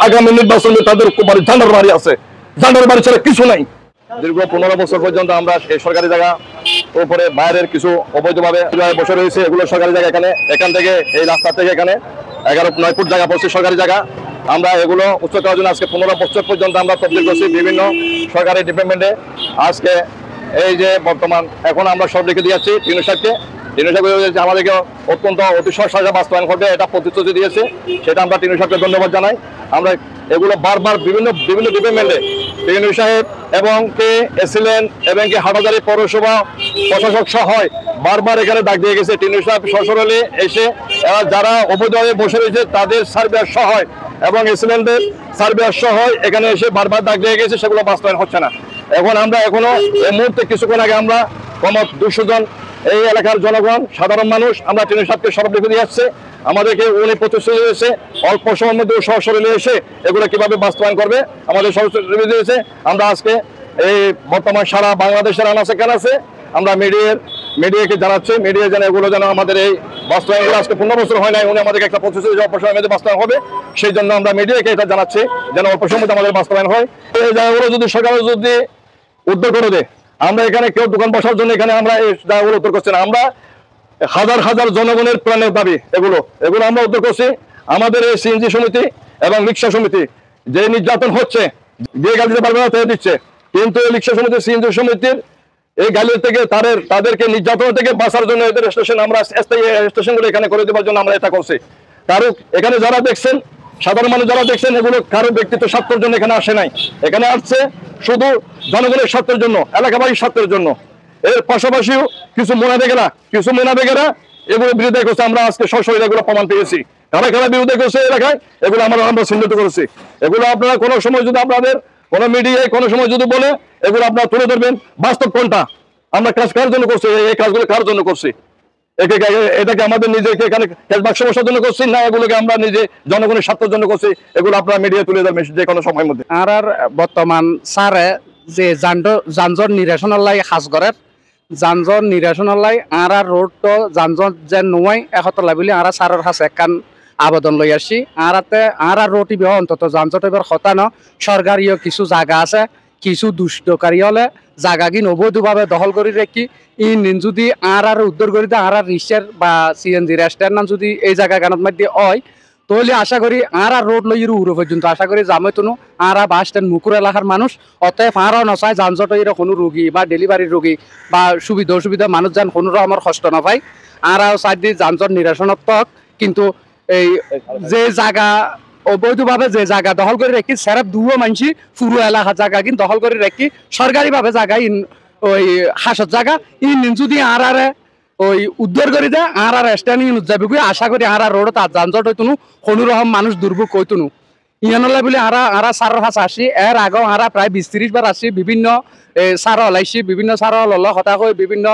আগামী নির্বাচনে তাদের মানে ঝান্ডার বাড়ি আছে, ঝান্ডার বাড়ি ছাড়া কিছু নাই। দীর্ঘ 15 বছর পর্যন্ত আমরা এই সরকারি জায়গা উপরে বাইরের কিছু অবৈধভাবে বসে রয়েছে, এগুলো সরকারি জায়গা। এখান থেকে এই রাস্তা থেকে এখানে 11-9 ফুট জায়গা পড়ছে সরকারি জায়গা। আমরা এগুলো উচ্চ করার জন্য আজকে 15 বছর পর্যন্ত আমরা তদবির করছি বিভিন্ন সরকারি ডিপার্টমেন্টে। আজকে এই যে বর্তমান এখন আমরা সব লিখে দিয়েছি টিনু সাহেবকে, আমাদেরকে অত্যন্ত অতি সহজে বাস্তবায়ন করবে এটা প্রতিশ্রুতি দিয়েছে, সেটা আমরা টিনু সাহেবকে ধন্যবাদ জানাই। আমরা এগুলো বারবার বিভিন্ন ডিপার্টমেন্টে টিনু সাহেব এবং কে এসিলেন এবং কি হাটহাজারী পৌরসভা প্রশাসক সহ বারবার এখানে ডাক দিয়ে গেছে। টিনু সাহেব সশরীরে এসে যারা অবৈধভাবে বসে রয়েছে তাদের সার্ভেয়ার সহ এবং এসিলেন্টের সার্ভেয়ার সহ এখানে এসে বারবার ডাক দিয়ে গেছে, সেগুলো বাস্তবায়ন হচ্ছে না। এখন আমরা এখনো এই মুহূর্তে কিছুক্ষণ আগে আমরা কমত 200 জন এই এলাকার জনগণ সাধারণ মানুষ আমরা টিনু সাহেবকে সরব লিখে দিয়ে আসছে। আমাদেরকে উনি প্রতিশ্রুতি দিয়েছে অল্প সময়ের মধ্যে সরাসরি এসে এগুলো কিভাবে বাস্তবায়ন করবে আমাদের সরাসরি দিয়েছে। আমরা আজকে এই বর্তমান সারা বাংলাদেশের আনাচে কানাচে আমরা মিডিয়াকে জানাচ্ছি, মিডিয়া যেন এগুলো যেন আমাদের এই বাস্তবায়নগুলো আজকে 15 বছর হয় নাই, উনি আমাদেরকে একটা প্রতিশ্রুতি অল্প সময়ের মধ্যে বাস্তবায়ন হবে, সেই জন্য আমরা মিডিয়াকে এটা জানাচ্ছি যেন অল্প সময়ের মধ্যে আমাদের বাস্তবায়ন হয়। এই জায়গাগুলো যদি সরকার যদি উদ্যোগ করে দেয়, আমরা এখানে কেউ দোকান বসার জন্য এখানে আমরা এই জায়গাগুলো উদ্যোগ করছি না। আমরা হাজার হাজার জনগণের প্রাণের দাবি এগুলো আমরা উদ্যোগ করছি। আমাদের এই সিএনজি সমিতি এবং রিক্সা সমিতি যে নির্যাতন হচ্ছে, যে গাড়ি দিতে পারবে না তাই দিচ্ছে, কিন্তু রিক্সা সমিতি সিএনজি সমিতির এই গাড়ি থেকে তাদেরকে নির্যাতন থেকে বাঁচার জন্য এদের স্টেশন আমরা স্টেশনগুলো এখানে করে দেওয়ার জন্য আমরা এটা করছি। কারণ এখানে যারা দেখছেন সাধারণ মানুষ যারা দেখছেন এগুলো কারো ব্যক্তিত্ব স্বার্থের জন্য এখানে আসে নাই, এখানে আসছে শুধু জনগণের স্বার্থের জন্য, এলাকাবাসীর স্বার্থের জন্য। এর পাশাপাশিও কিছু মোনাবেগেরা এগুলো বিরোধিতা করছে। আমরা আজকে সরাসরি এগুলো প্রমাণ পেয়েছি কারা কারা বিরোধিতা করছে এলাকায়, এগুলো আমরা চিহ্নিত করেছি। এগুলো আপনারা কোনো সময় যদি আপনাদের কোনো মিডিয়ায় কোনো সময় যদি বলে এগুলো আপনারা তুলে ধরবেন বাস্তব কোনটা, আমরা কাজ কার জন্য করছি, এই কাজগুলো কার জন্য করছি, এটাকে আমাদের নিজেকে এখানে বাক্স বসার জন্য করছি না এগুলোকে আমরা নিজে জনগণের স্বার্থের জন্য করছি, এগুলো আপনারা মিডিয়া তুলে ধরবেন যে কোনো সময়ের মধ্যে। আর বর্তমান সারে যে যানজট নিরসনের লাই সাজগড়ের যানজট নিরসনের লাই আর রোড তো যানজট যে নয় একতলা বলে আর সারের কাছে একখান আবেদন লই আসছি। আর রোড ইবে অন্তত যানজট এবার কথা ন সরকারিও কিছু জায়গা আছে, কিছু দুষ্টকারী হলে জায়গা কি অবৈধভাবে দখল করে রাখি ইন যদি আর উদ্ধার করে দেয় আর রিক্সার বা সিএনজি রেস্টার নাম যদি এই জায়গা গানত মধ্যে হয় তাহলে আশা করি আর রোড লই উড়ো পর্যন্ত আশা করি জামাইতনো আর বাস স্ট্যান্ড মুকুর এলাকার মানুষ অতএব আরও নচায় যানজট কোনো রোগী বা ডেলিভারির রোগী বা সুবিধা মানুষ যান কোনো আমার কষ্ট না পায় আর চারদি যানজট নিরসনাত্মক। কিন্তু এই যে জায়গা অবৈধভাবে যে জায়গা দখল করে রাখি সেরাপ দুও মানসি পুরো এলাকা জায়গা কিন্তু দখল করে রাখি সরকারিভাবে জায়গা ওই হাসত জায়গা যদি আর ওই উদ্ধার করে দেয় আর স্ট্যান্ডিং যাবে আশা করি আর রোড তার যানজট হইতনু কোনো রকম মানুষ দুর্ভোগ হইতনু ইয়ানলা বলে আর সারের কাছে আসি। এর আগেও আর প্রায় 20-30 বার আসি, বিভিন্ন সার ওলাইছি, বিভিন্ন সার লল হতা হয়ে বিভিন্ন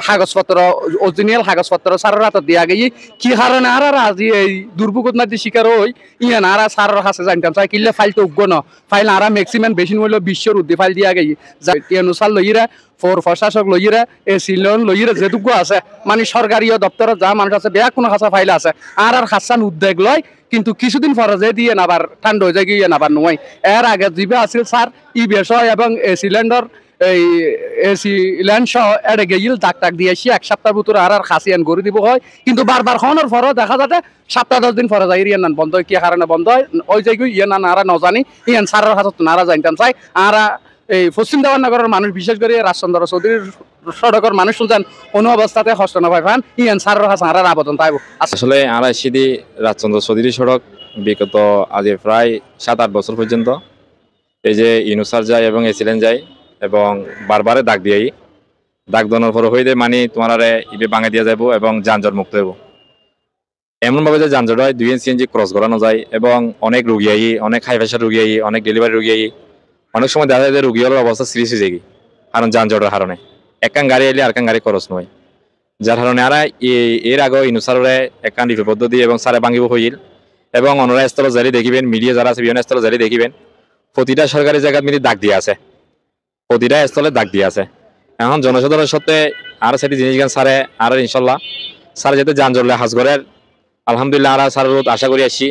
কাগজপত্র অরিজিনাল কাগজপত্র সারের হাতত দিয়া গিয়ে কি কারণে আর আজি এই দুর্ভোগত না শিকার হই ইয়ান আর সারের কাছে জানতাম চাই কিনলে ফাইল তো উগ্র ন ফাইল আর ম্যাক্সিমাম বেশি হইল 20 উদ্দি ফাইল দিয়া গিয়ে অনুসার লইরা ফোর প্রশাসক লইরা এ সিলন লইরা যেটুকু আছে মানে সরকারি দপ্তরত যা মানুষ আছে বেয়া কোনো খাসা ফাইল আছে আর খাসান উদ্যোগ লয় কিন্তু কিছুদিন পরে যে দিয়ে নাবার ঠান্ডা হয়ে যায় গিয়ে নাবার নয়। এর আগে যিবে আছিল স্যার ই বিষয় এবং সিলিন্ডার এই সিলিন্ডার সহ এড়ে গেছিল ডাক দিয়েছি 1 সপ্তাহ ভিতরে আর খাসিয়ান করে দিব হয় কিন্তু বারবার খাওয়ানোর পরও দেখা যাতে 7-10 দিন পরে যাই ইয়ান বন্ধ হয় কি কারণে বন্ধ হয় ওই জায়গায় ইয়ান নারা নজানি ইয়ান সারের হাতত নারা জানতাম চাই। আর এই পশ্চিম দেওয়ানগরের মানুষ বিশেষ করে রাজচন্দ্র চৌধুরীর সড়কের মানুষ শুনছেন কোনো অবস্থাতে কষ্ট না পাই পান ইয়ান সারের কাছে আর আবেদন তাইব। আসলে আর সিদি রাজচন্দ্র চৌধুরী সড়ক বিগত আজ প্রায় 7-8 বছর পর্যন্ত এই যে ইনুসার যায় এবং এসিলেন যায় এবং বারবারে ডাক দিয়াই ডাক দেওয়ার পর হয়ে মানে তোমার ইবে ভাঙা দিয়া যাব এবং যানজট মুক্ত হইব। এমনভাবে যে যানজট হয় 2 সিএনজি ক্রস করানো যায় এবং অনেক রোগী আই অনেক হাই প্রেশার রোগী আই অনেক ডেলিভারি রোগী আই অনেক সময় দেখা যায় যে রোগীর অবস্থা সিরিয়াস হয়ে যায় কারণ যানজটের কারণে একখান গাড়ি এলে আরেকখান গাড়ি খরচ নয় যার কারণে আর এর আগে ইনুসারে একখান রিপোর্ট পদ্ধতি এবং সারে ভাঙিব হইল এবং অনরা স্থল জারি দেখিবেন মিডিয়া যারা আছে বিভিন্ন স্থল জারি দেখিবেন প্রতিটা সরকারি জায়গায় মিলি দাগ দিয়ে আছে, প্রতিটা স্থলে দাগ দিয়ে আছে। এখন জনসাধারণের সাথে আর সেটি জিনিসগান সারে আর ইনশাল্লাহ সার যাতে যানজট হাজগরের আলহামদুলিল্লাহ আর সার আশা করি আসি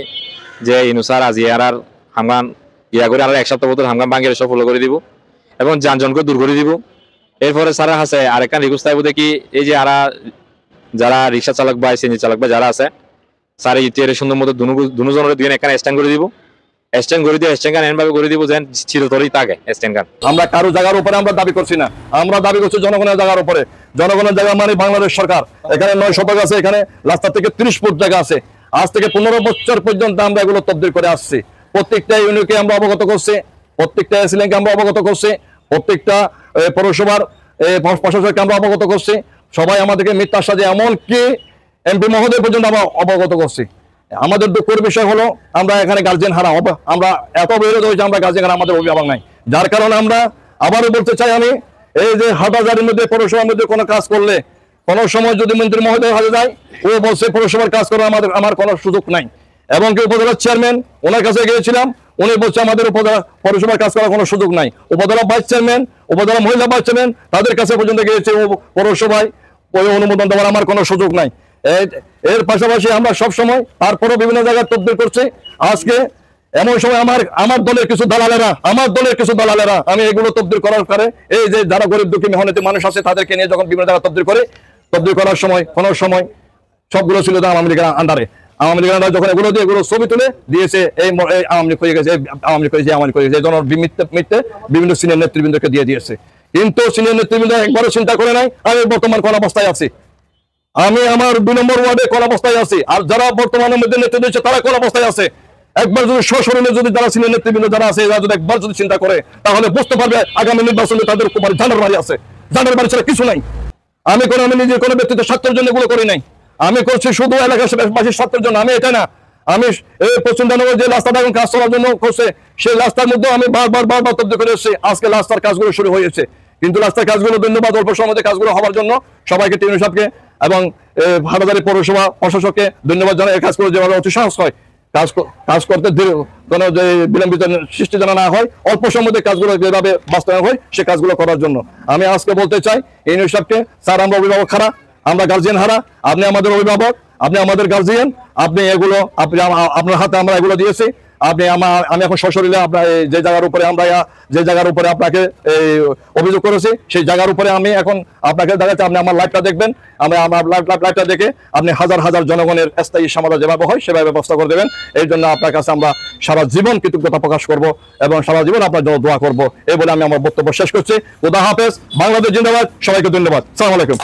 যে ইনুসার আজি আর হামগান ইয়া করে আর 1 সপ্তাহ ভিতরে হামগান বাঙ্গের সব ফলো করে দিব এবং যানজনকে দূর করে দিব। এরপরে স্যারের কাছে আরেকটা রিকোয়েস্ট থাকবে দেখি এই যে যারা রিক্সা চালক বা সিএনজি চালক বা যারা আছে স্যার ইতিহারের সুন্দর মতো দুজনের দিয়ে এখানে স্ট্যান্ড করে দিব, স্ট্যান্ড করে দিয়ে স্ট্যান্ড গান এমনভাবে করে দিব যেন চিরতরেই থাকে স্ট্যান্ড গান। আমরা কারো জায়গার উপরে আমরা দাবি করছি না, আমরা দাবি করছি জনগণের জায়গার উপরে। জনগণের জায়গা মানে বাংলাদেশ সরকার। এখানে 9 শতক আছে, এখানে রাস্তা থেকে 30 ফুট জায়গা আছে। আজ থেকে 15 বছর পর্যন্ত আমরা এগুলো তদবির করে আসছি। প্রত্যেকটা ইউনিটকে আমরা অবগত করছি, প্রত্যেকটা এসিলেনকে আমরা অবগত করছি, প্রত্যেকটা পৌরসভার প্রশাসককে আমরা অবগত করছি। সবাই আমাদেরকে মিথ্যা সাজে, এমনকি এমপি মহোদয় পর্যন্ত আমরা অবগত করছি। আমাদের দুঃখের বিষয় হলো আমরা এখানে গার্জেন হারা, আমরা এত বিরোধ হয়েছে, আমরা গার্জেন হারা, আমাদের অভিভাবক নাই। যার কারণে আমরা আবারও বলতে চাই, আমি এই যে হাটবাজারের মধ্যে পৌরসভার মধ্যে কোনো কাজ করলে কোনো সময় যদি মন্ত্রী মহোদয় হাতে যায়, ও বলছে পৌরসভার কাজ করার আমার কোনো সুযোগ নাই। এবং কি উপজেলার চেয়ারম্যান, ওনার কাছে গিয়েছিলাম, উনি বলছে আমাদের পৌরসভার কাজ করার কোনো সুযোগ নাই। উপজেলা ভাইস চেয়ারম্যান, উপজেলা মহিলা ভাইস চেয়ারম্যান, তাদের কাছে পর্যন্ত গিয়েছে পৌরসভায় ওই অনুমোদন দেওয়ার আমার কোনো সুযোগ নাই। এর পাশাপাশি আমরা সব সময় তারপরও বিভিন্ন জায়গায় তদবির করছি। আজকে এমন সময় আমার দলের কিছু দালালেরা আমি এগুলো তদবির করার পরে এই যে যারা গরিব দুঃখী মেহনতি মানুষ আছে তাদেরকে নিয়ে যখন বিভিন্ন জায়গায় তদবির করার সময় কোনো সময় সবগুলো ছিল আওয়ামী লীগের আন্ডারে। আওয়ামী লীগের আন্ডারে যখন এগুলো দিয়ে এগুলো ছবি তুলে দিয়েছে, এই আওয়ামী লীগ হয়ে গেছে, আওয়ামী লীগ হয়ে গেছে, মিথ্যে বিভিন্ন সিনিয়র নেতৃবৃন্দকে দিয়ে দিয়েছে। কিন্তু সিনিয়র নেতৃবৃন্দ একবারও চিন্তা করে নাই আমি বর্তমান কোন অবস্থায় আছি। আমি আমার 2 নম্বর ওয়ার্ডে কোন অবস্থায় আছি, আর যারা বর্তমানের মধ্যে নেতৃত্ব দিচ্ছে তারা কোন অবস্থায় আছে। একবার যদি সশরীরে যদি যারা সিনিয়র নেতৃবৃন্দ যারা আছে, এরা যদি একবার যদি চিন্তা করে তাহলে বুঝতে পারবে আগামী নির্বাচনে তাদের উপর জান্ডারবাড়ি আছে। জান্ডারবাড়ি ছাড়া কিছু নাই। আমি নিজের কোনো ব্যক্তিগত স্বার্থের জন্য এগুলো করি নাই, আমি করছি শুধু এলাকাবাসীর স্বার্থের জন্য। আমি এটা না, আমি পশ্চিমবঙ্গের যে রাস্তাটা এখন কাজ করার জন্য করছে, সেই রাস্তার মধ্যে আমি বারবার তদবির করে এসেছি। আজকে রাস্তার কাজগুলো শুরু হয়েছে, কিন্তু রাস্তার কাজগুলো ধন্যবাদ, অল্প সময়ের মধ্যে কাজগুলো হওয়ার জন্য সবাইকে, টিউন সাহেবকে এবং হাটহাজারী পৌরসভা প্রশাসককে ধন্যবাদ জানাই। এই কাজগুলো যেভাবে অতি সাহস হয় কাজ করতে কোনো যে বিলম্বিত সৃষ্টি যেন না হয়, অল্প সময়ের মধ্যে কাজগুলো যেভাবে বাস্তবায়ন হয় সে কাজগুলো করার জন্য আমি আজকে বলতে চাই ইউনিয়ন সাহেবকে, স্যার আমরা অভিভাবক হারা, আমরা গার্জিয়ান হারা, আপনি আমাদের অভিভাবক, আপনি আমাদের গার্জিয়ান, আপনি এগুলো আপনার হাতে আমরা এগুলো দিয়েছি। আমি এখন সশরীরে আপনার যে জায়গার উপরে আপনাকে অভিযোগ করেছি, সেই জায়গার উপরে আমি এখন আপনাকে দেখাচ্ছি। আপনি আমার লাইভটা দেখবেন, আমার লাইভটা দেখে আপনি হাজার হাজার জনগণের স্থায়ী সমাধান যেভাবে হয় সেভাবে ব্যবস্থা করে দেবেন। এই জন্য আপনার কাছে আমরা সারা জীবন কৃতজ্ঞতা প্রকাশ করব এবং সারা জীবন আপনার জন্য দোয়া করবো। এই বলে আমি আমার বক্তব্য শেষ করছি। খুদা হাফেজ, বাংলাদেশ জিন্দাবাদ, সবাইকে ধন্যবাদ, আসসালামু আলাইকুম।